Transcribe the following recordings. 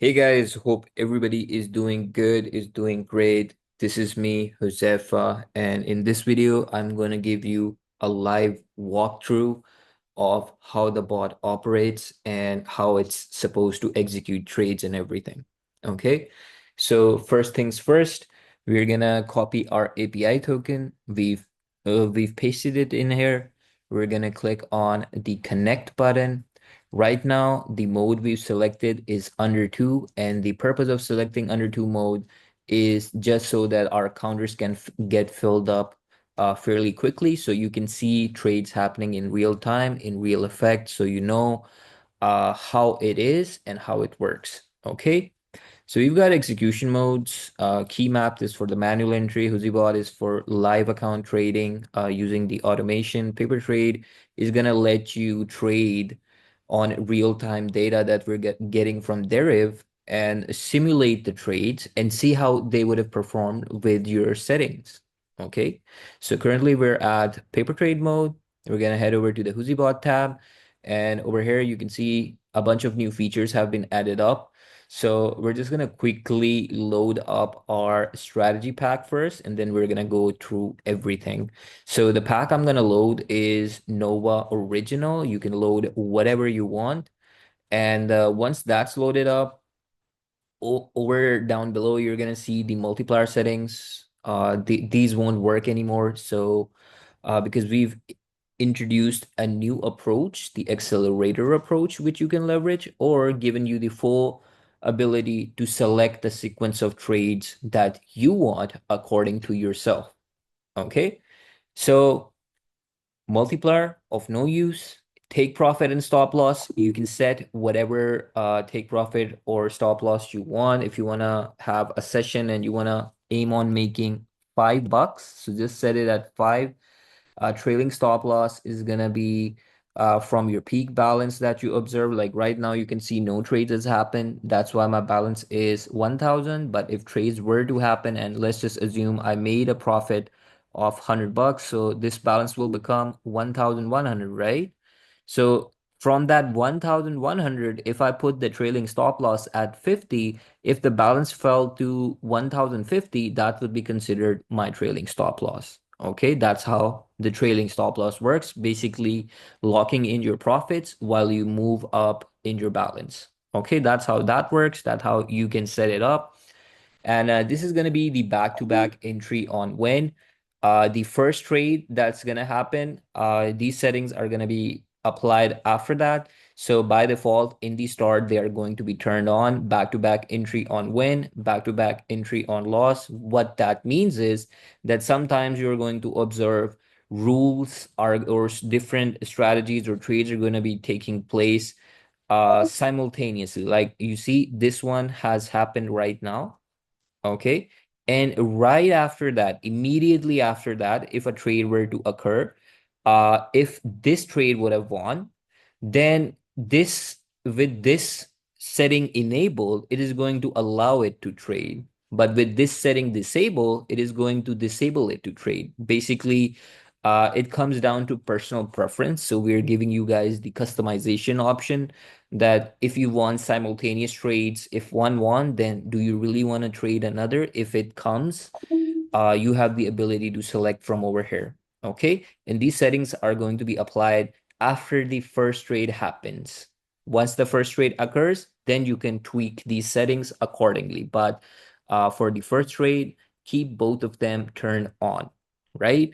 Hey guys, hope everybody is doing good, is doing great. This is me, Josefa, and in this video, I'm going to give you a live walkthrough of how the bot operates and how it's supposed to execute trades and everything. Okay, so first things first, we're gonna copy our API token. We've pasted it in here. We're gonna click on the connect button. Right now, the mode we've selected is under two, and the purpose of selecting under two mode is just so that our counters can get filled up fairly quickly, so you can see trades happening in real time, in real effect, so you know how it is and how it works. Okay. So you've got execution modes. Key map is for the manual entry. HuzyBot is for live account trading using the automation. Paper trade is gonna let you trade on real-time data that we're getting from Deriv and simulate the trades and see how they would have performed with your settings. Okay, so currently we're at paper trade mode. We're gonna head over to the HuzyBot tab, and over here you can see a bunch of new features have been added up. So we're just gonna quickly load up our strategy pack first, and then we're gonna go through everything. So the pack I'm gonna load is Nova Original. You can load whatever you want. And once that's loaded up, over down below, you're gonna see the multiplier settings. These won't work anymore. So because we've introduced a new approach, the accelerator approach, which you can leverage, or given you the full ability to select the sequence of trades that you want according to yourself. Okay, so multiplier of no use, take profit and stop loss. You can set whatever take profit or stop loss you want. If you want to have a session and you want to aim on making $5, so just set it at 5. Trailing stop loss is gonna be from your peak balance that you observe. Like right now, you can see no trades has happened. That's why my balance is 1,000. But if trades were to happen, and let's just assume I made a profit of $100, so this balance will become 1,100, right? So from that 1,100, if I put the trailing stop loss at 50, if the balance fell to 1,050, that would be considered my trailing stop loss. Okay, that's how the trailing stop loss works, basically locking in your profits while you move up in your balance. Okay, that's how that works. That's how you can set it up. And this is going to be the back-to-back entry on when the first trade that's going to happen. These settings are going to be applied after that. So by default, in the start, they are going to be turned on. Back-to-back entry on win, back-to-back entry on loss. What that means is that sometimes you're going to observe rules are or different strategies or trades are going to be taking place simultaneously. Like you see, this one has happened right now. Okay. And right after that, immediately after that, if a trade were to occur, if this trade would have won, then this with this setting enabled, it is going to allow it to trade. But with this setting disabled, it is going to disable it to trade. Basically, it comes down to personal preference. So we're giving you guys the customization option that if you want simultaneous trades, if one won, then do you really want to trade another? If it comes, you have the ability to select from over here. Okay. And these settings are going to be applied after the first trade happens. Once the first trade occurs, then you can tweak these settings accordingly. But for the first trade, keep both of them turned on, right?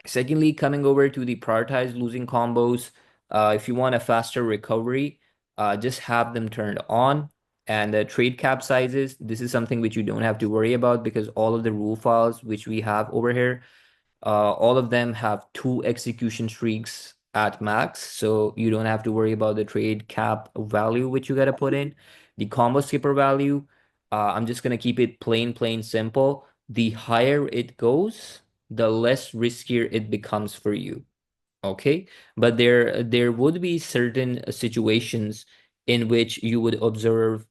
Secondly, coming over to the prioritized losing combos, if you want a faster recovery, just have them turned on. And the trade cap sizes, this is something which you don't have to worry about because all of the rule files which we have over here, all of them have 2 execution streaks at max. So you don't have to worry about the trade cap value which you got to put in. The combo skipper value, I'm just going to keep it plain simple. The higher it goes, the less riskier it becomes for you. Okay. But there would be certain situations in which you would observe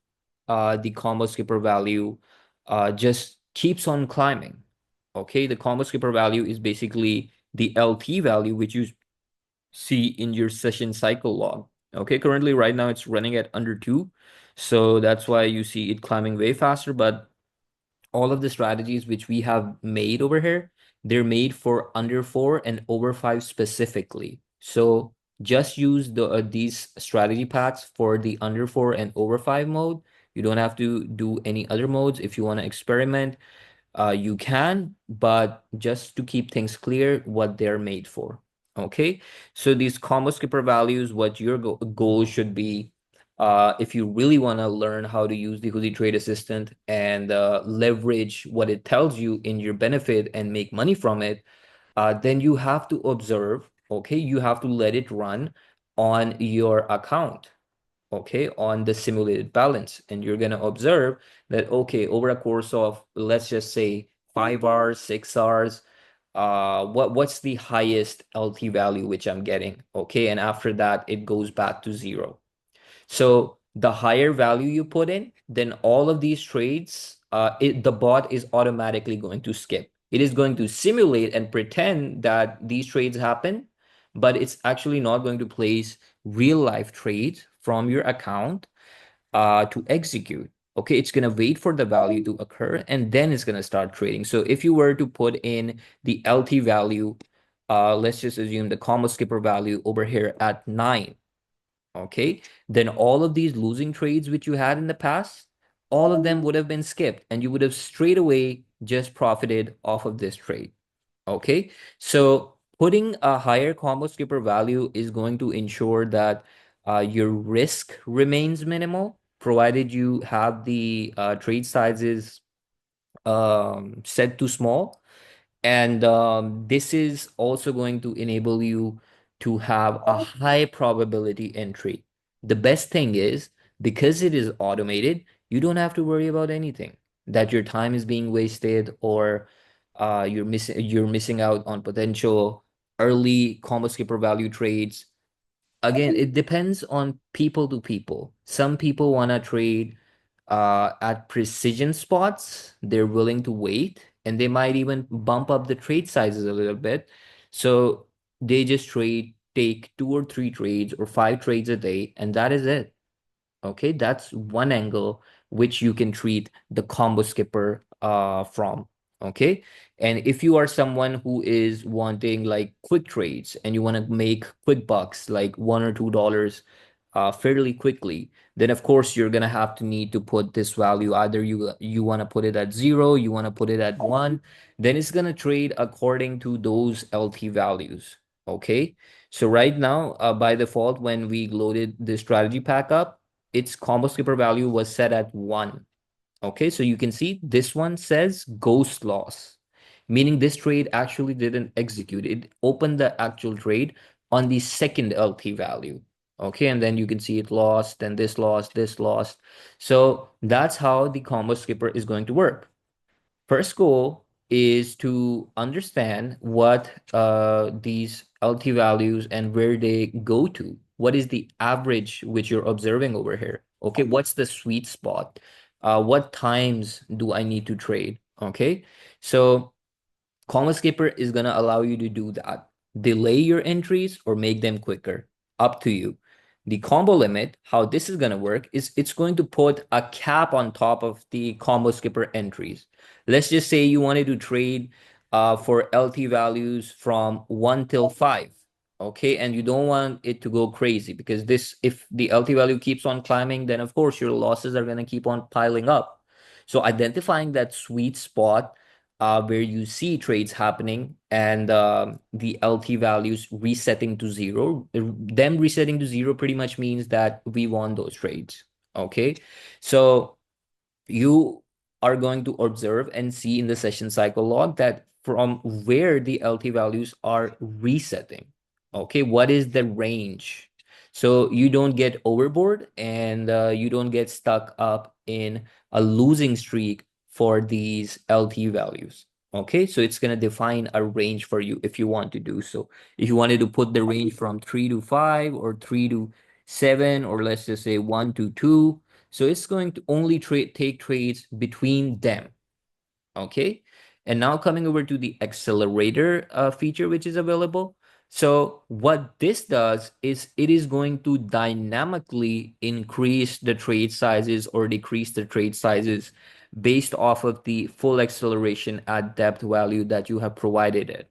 the combo skipper value just keeps on climbing. Okay, the combo skipper value is basically the LT value which you see in your session cycle log. Okay, currently right now it's running at under 2. So that's why you see it climbing way faster. But all of the strategies which we have made over here, they're made for under 4 and over 5 specifically. So just use these strategy packs for the under 4 and over 5 mode. You don't have to do any other modes. If you want to experiment, you can, but just to keep things clear, what they're made for. Okay, so these combo skipper values, what your goal should be, if you really want to learn how to use the Huzy Trade Assistant and leverage what it tells you in your benefit and make money from it, then you have to observe. Okay, you have to let it run on your account, okay, on the simulated balance. And you're going to observe that, okay, over a course of, let's just say 5 hours, 6 hours, what's the highest LT value which I'm getting? Okay, and after that, it goes back to zero. So the higher value you put in, then all of these trades, the bot is automatically going to skip. It is going to simulate and pretend that these trades happen, but it's actually not going to place real life trades from your account to execute. Okay, it's going to wait for the value to occur and then it's going to start trading. So if you were to put in the LT value, let's just assume the combo skipper value over here at 9. Okay, then all of these losing trades which you had in the past, all of them would have been skipped and you would have straight away just profited off of this trade. Okay, so putting a higher combo skipper value is going to ensure that your risk remains minimal, provided you have the trade sizes set to small. And this is also going to enable you to have a high probability entry. The best thing is, because it is automated, you don't have to worry about anything, that your time is being wasted or you're missing out on potential early combo skipper value trades. Again, it depends on people to people. Some people want to trade at precision spots. They're willing to wait and they might even bump up the trade sizes a little bit. So they just take 2 or 3 trades or 5 trades a day, and that is it. Okay, that's one angle which you can treat the combo skipper from. Okay, and if you are someone who is wanting like quick trades and you want to make quick bucks, like $1 or $2 fairly quickly, then of course you're gonna have to need to put this value. Either you want to put it at 0, you want to put it at 1, then it's gonna trade according to those LT values. Okay, so right now, by default, when we loaded the strategy pack up, its combo skipper value was set at 1. Okay, so you can see this one says ghost loss, meaning this trade actually didn't execute. It opened the actual trade on the second LT value. Okay, and then you can see it lost, then this lost, this lost. So that's how the combo skipper is going to work. First goal is to understand what these LT values and where they go to. What is the average which you're observing over here? Okay, what's the sweet spot? What times do I need to trade? Okay, so Comma Skipper is going to allow you to do that. Delay your entries or make them quicker. Up to you. The combo limit, how this is going to work is it's going to put a cap on top of the combo skipper entries. Let's just say you wanted to trade for LT values from 1 till 5. Okay, and you don't want it to go crazy because this, if the LT value keeps on climbing, then of course your losses are going to keep on piling up. So identifying that sweet spot where you see trades happening and the LT values resetting to 0. Them resetting to 0 pretty much means that we won those trades. Okay, so you are going to observe and see in the session cycle log that from where the LT values are resetting. Okay, what is the range? So you don't get overboard and you don't get stuck up in a losing streak for these LT values. Okay, so it's going to define a range for you if you want to do so. If you wanted to put the range from 3 to 5 or 3 to 7, or let's just say 1 to 2, so it's going to only take trades between them. Okay. And now coming over to the accelerator feature, which is available. So what this does is it is going to dynamically increase the trade sizes or decrease the trade sizes based off of the full acceleration at depth value that you have provided it.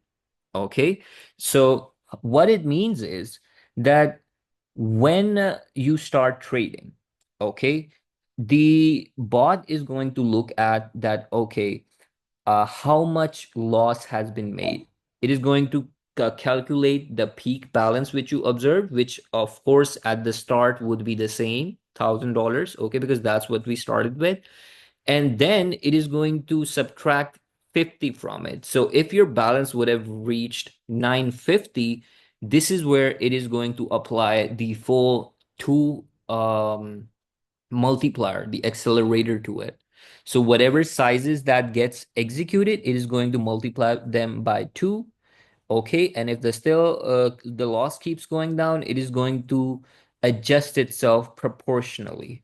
Okay. So what it means is that when you start trading, okay, the bot is going to look at that, okay, how much loss has been made. It is going to calculate the peak balance which you observed, which of course at the start would be the same $1,000, okay, because that's what we started with. And then it is going to subtract 50 from it. So if your balance would have reached 950, this is where it is going to apply the full two multiplier, the accelerator to it. So whatever sizes that gets executed, it is going to multiply them by two. Okay. And if the loss keeps going down, it is going to adjust itself proportionally.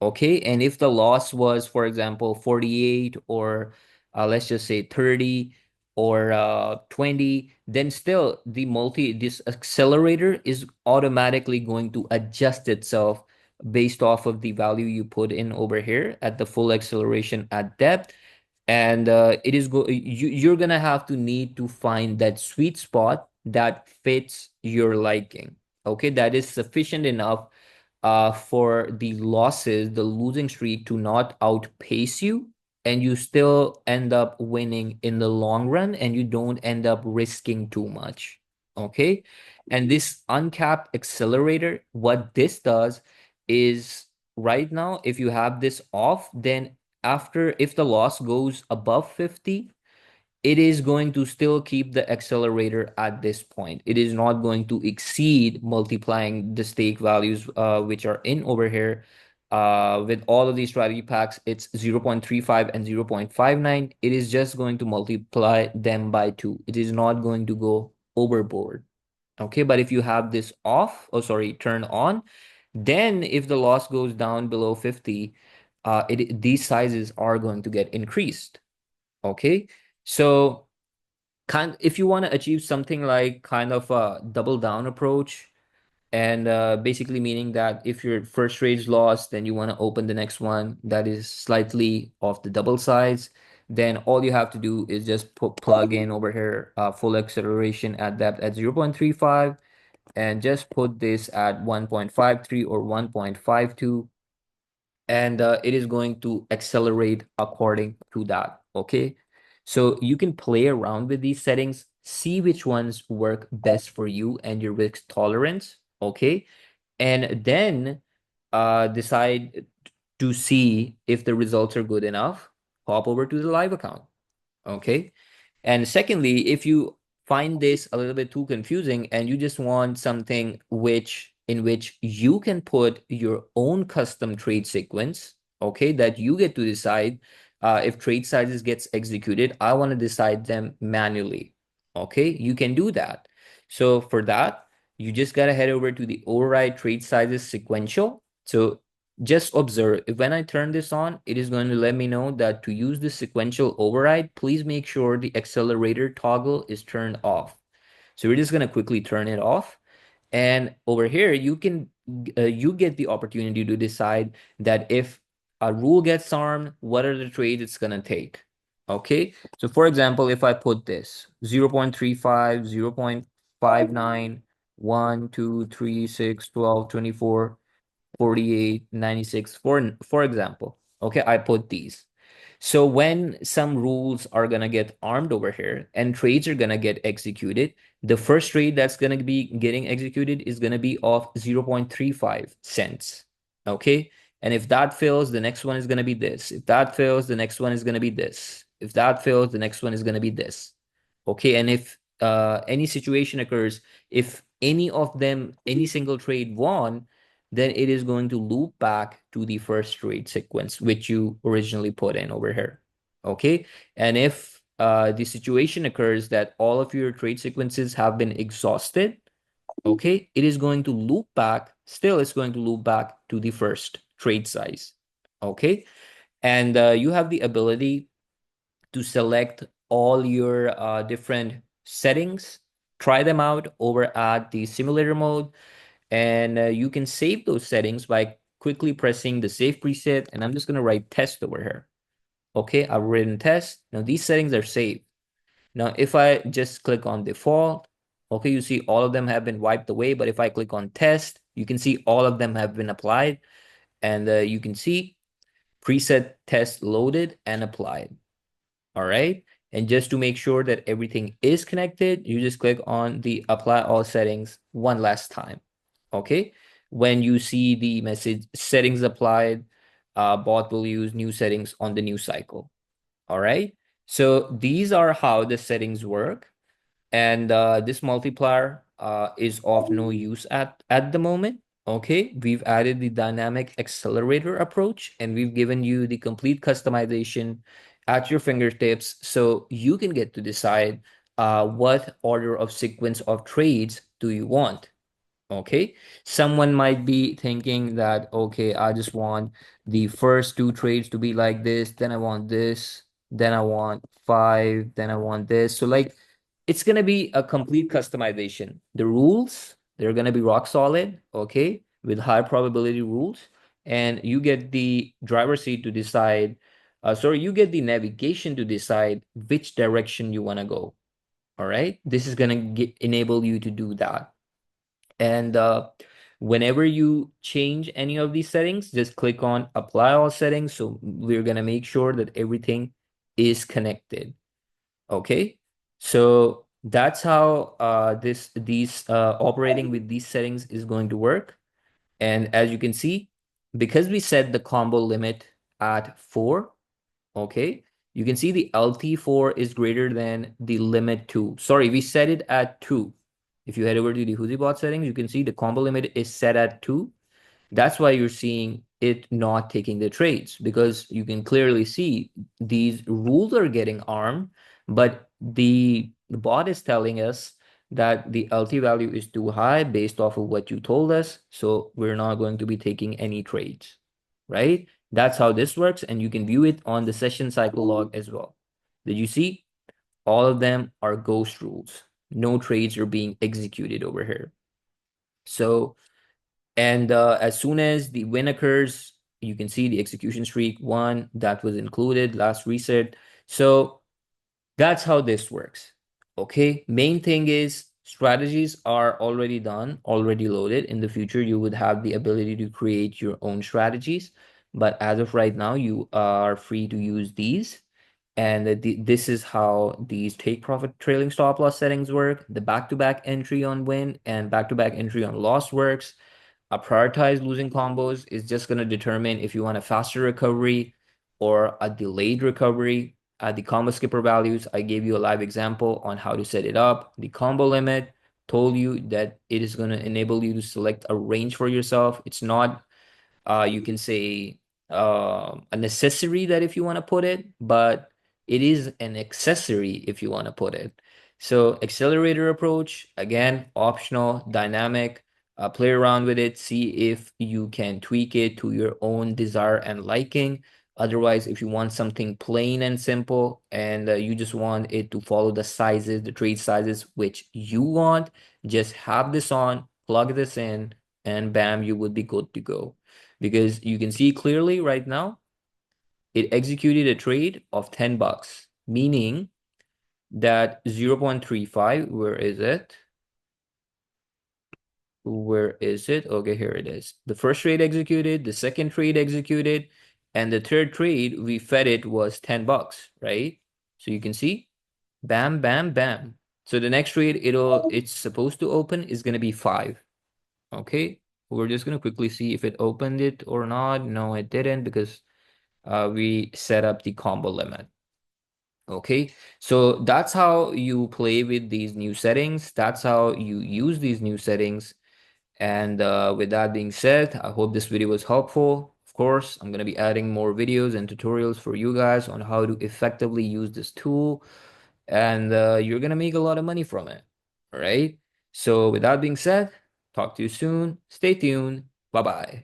Okay. And if the loss was, for example, 48 or let's just say 30 or 20, then still this accelerator is automatically going to adjust itself based off of the value you put in over here at the full acceleration at depth. And you're gonna have to need to find that sweet spot that fits your liking. Okay, that is sufficient enough for the losses, the losing streak to not outpace you, and you still end up winning in the long run, and you don't end up risking too much. Okay. And this uncapped accelerator, what this does is right now, if you have this off, then if the loss goes above 50, it is going to still keep the accelerator at this point. It is not going to exceed multiplying the stake values which are in over here. With all of these strategy packs, it's 0.35 and 0.59. It is just going to multiply them by two. It is not going to go overboard. Okay, but if you have this off, oh sorry, turn on, then if the loss goes down below 50, these sizes are going to get increased. Okay, so if you want to achieve something like kind of a double down approach, and basically meaning that if your first trade is lost, then you want to open the next one that is slightly off the double size, then all you have to do is just plug in over here full acceleration at depth at 0.35 and just put this at 1.53 or 1.52, and it is going to accelerate according to that. Okay. So you can play around with these settings, see which ones work best for you and your risk tolerance. Okay. And then decide to see if the results are good enough. Hop over to the live account. Okay. And secondly, if you find this a little bit too confusing and you just want something in which you can put your own custom trade sequence, okay, that you get to decide if trade sizes gets executed, I want to decide them manually. Okay, you can do that. So for that, you just gotta head over to the override trade sizes sequential. So just observe, if when I turn this on, it is going to let me know that to use the sequential override, please make sure the accelerator toggle is turned off. So we're just going to quickly turn it off. And over here, you get the opportunity to decide that if a rule gets armed, what are the trades it's going to take? Okay. So for example, if I put this 0.35, 0.59, 1, 2, 3, 6, 12, 24, 48, 96, for example. Okay, I put these. So when some rules are gonna get armed over here and trades are gonna get executed, the first trade that's gonna be getting executed is gonna be of 0.35 cents. Okay. And if that fails, the next one is gonna be this. If that fails, the next one is gonna be this. If that fails, the next one is gonna be this. Okay. And if any situation occurs, if any of them, any single trade won, then it is going to loop back to the first trade sequence, which you originally put in over here. Okay. And if the situation occurs that all of your trade sequences have been exhausted, okay, it is going to loop back. Still, it's going to loop back to the first trade size. Okay. And you have the ability to select all your different settings, try them out over at the simulator mode, and you can save those settings by quickly pressing the save preset. And I'm just going to write test over here. Okay, I've written test. Now these settings are saved. Now, if I just click on default, okay, you see all of them have been wiped away. But if I click on test, you can see all of them have been applied. And you can see preset test loaded and applied. All right. And just to make sure that everything is connected, you just click on the apply all settings one last time. Okay. When you see the message settings applied, bot will use new settings on the new cycle. All right. So these are how the settings work. And this multiplier is of no use at the moment. Okay, we've added the dynamic accelerator approach, and we've given you the complete customization at your fingertips, so you can get to decide what order of sequence of trades do you want. Okay, someone might be thinking that, okay, I just want the first two trades to be like this, then I want this, then I want five, then I want this. So like it's gonna be a complete customization. The rules, they're gonna be rock solid, okay, with high probability rules, and you get the driver's seat to decide, sorry, you get the navigation to decide which direction you wanna go. All right, this is gonna enable you to do that. And whenever you change any of these settings, just click on apply all settings. So we're going to make sure that everything is connected. Okay. So that's how these operating with these settings is going to work. And as you can see, because we set the combo limit at 4, okay, you can see the LT4 is greater than the limit 2. Sorry, we set it at 2. If you head over to the HuzyBot settings, you can see the combo limit is set at 2. That's why you're seeing it not taking the trades, because you can clearly see these rules are getting armed, but the bot is telling us that the LT value is too high based off of what you told us. So we're not going to be taking any trades, right? That's how this works. And you can view it on the session cycle log as well. Did you see? All of them are ghost rules. No trades are being executed over here. So, and as soon as the win occurs, you can see the execution streak 1 that was included last reset. So that's how this works. Okay. Main thing is strategies are already done, already loaded. In the future, you would have the ability to create your own strategies. But as of right now, you are free to use these. And this is how these take profit trailing stop loss settings work. The back-to-back entry on win and back-to-back entry on loss works. A prioritized losing combos is just going to determine if you want a faster recovery or a delayed recovery. The combo skipper values, I gave you a live example on how to set it up. The combo limit told you that it is going to enable you to select a range for yourself. It's not you can say a necessary that if you want to put it, but it is an accessory if you want to put it. So accelerator approach, again, optional, dynamic, play around with it, see if you can tweak it to your own desire and liking. Otherwise, if you want something plain and simple and you just want it to follow the sizes, the trade sizes which you want, just have this on, plug this in, and bam, you would be good to go. Because you can see clearly right now, it executed a trade of $10, meaning that 0.35, where is it? Where is it? Okay, here it is. The first trade executed, the second trade executed, and the third trade we fed it was $10, right? So you can see, bam, bam, bam. So the next trade it's supposed to open is gonna be 5. Okay, we're just gonna quickly see if it opened it or not. No, it didn't, because we set up the combo limit. Okay, so that's how you play with these new settings. That's how you use these new settings. And with that being said, I hope this video was helpful. Of course, I'm going to be adding more videos and tutorials for you guys on how to effectively use this tool. And you're going to make a lot of money from it. All right. So with that being said, talk to you soon. Stay tuned. Bye-bye.